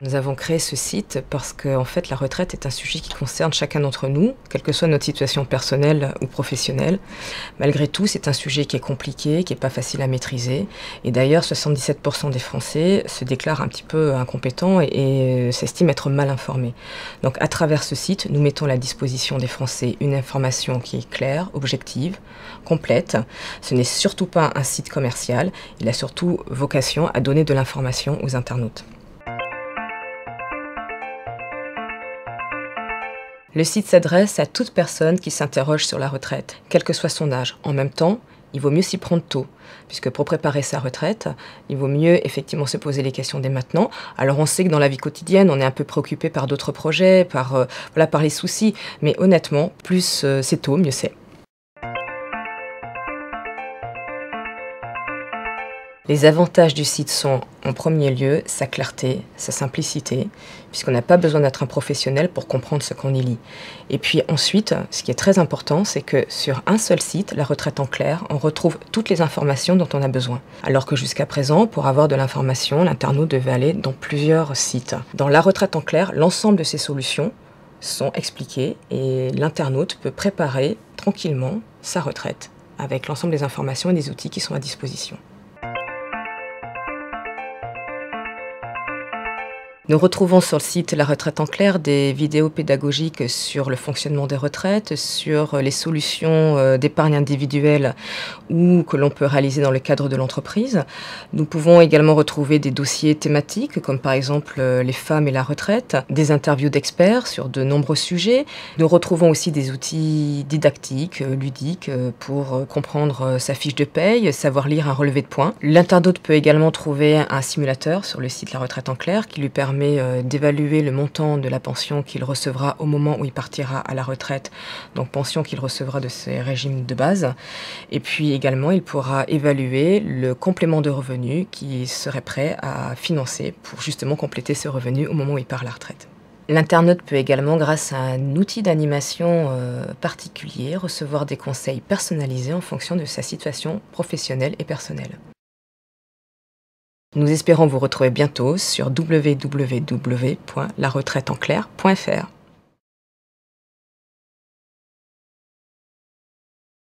Nous avons créé ce site parce que en fait, la retraite est un sujet qui concerne chacun d'entre nous, quelle que soit notre situation personnelle ou professionnelle. Malgré tout, c'est un sujet qui est compliqué, qui n'est pas facile à maîtriser. Et d'ailleurs, 77% des Français se déclarent un petit peu incompétents et s'estiment être mal informés. Donc à travers ce site, nous mettons à la disposition des Français une information qui est claire, objective, complète. Ce n'est surtout pas un site commercial, il a surtout vocation à donner de l'information aux internautes. Le site s'adresse à toute personne qui s'interroge sur la retraite, quel que soit son âge. En même temps, il vaut mieux s'y prendre tôt, puisque pour préparer sa retraite, il vaut mieux effectivement se poser les questions dès maintenant. Alors on sait que dans la vie quotidienne, on est un peu préoccupé par d'autres projets, par les soucis, mais honnêtement, plus c'est tôt, mieux c'est. Les avantages du site sont, en premier lieu, sa clarté, sa simplicité, puisqu'on n'a pas besoin d'être un professionnel pour comprendre ce qu'on y lit. Et puis ensuite, ce qui est très important, c'est que sur un seul site, La Retraite en clair, on retrouve toutes les informations dont on a besoin. Alors que jusqu'à présent, pour avoir de l'information, l'internaute devait aller dans plusieurs sites. Dans La Retraite en clair, l'ensemble de ces solutions sont expliquées et l'internaute peut préparer tranquillement sa retraite avec l'ensemble des informations et des outils qui sont à disposition. Nous retrouvons sur le site La Retraite en clair des vidéos pédagogiques sur le fonctionnement des retraites, sur les solutions d'épargne individuelle ou que l'on peut réaliser dans le cadre de l'entreprise. Nous pouvons également retrouver des dossiers thématiques comme par exemple les femmes et la retraite, des interviews d'experts sur de nombreux sujets. Nous retrouvons aussi des outils didactiques, ludiques pour comprendre sa fiche de paye, savoir lire un relevé de points. L'internaute peut également trouver un simulateur sur le site La Retraite en clair qui lui permet d'évaluer le montant de la pension qu'il recevra au moment où il partira à la retraite, donc pension qu'il recevra de ses régimes de base. Et puis également, il pourra évaluer le complément de revenus qu'il serait prêt à financer pour justement compléter ce revenu au moment où il part à la retraite. L'internaute peut également, grâce à un outil d'animation particulier, recevoir des conseils personnalisés en fonction de sa situation professionnelle et personnelle. Nous espérons vous retrouver bientôt sur www.laretraiteenclair.fr.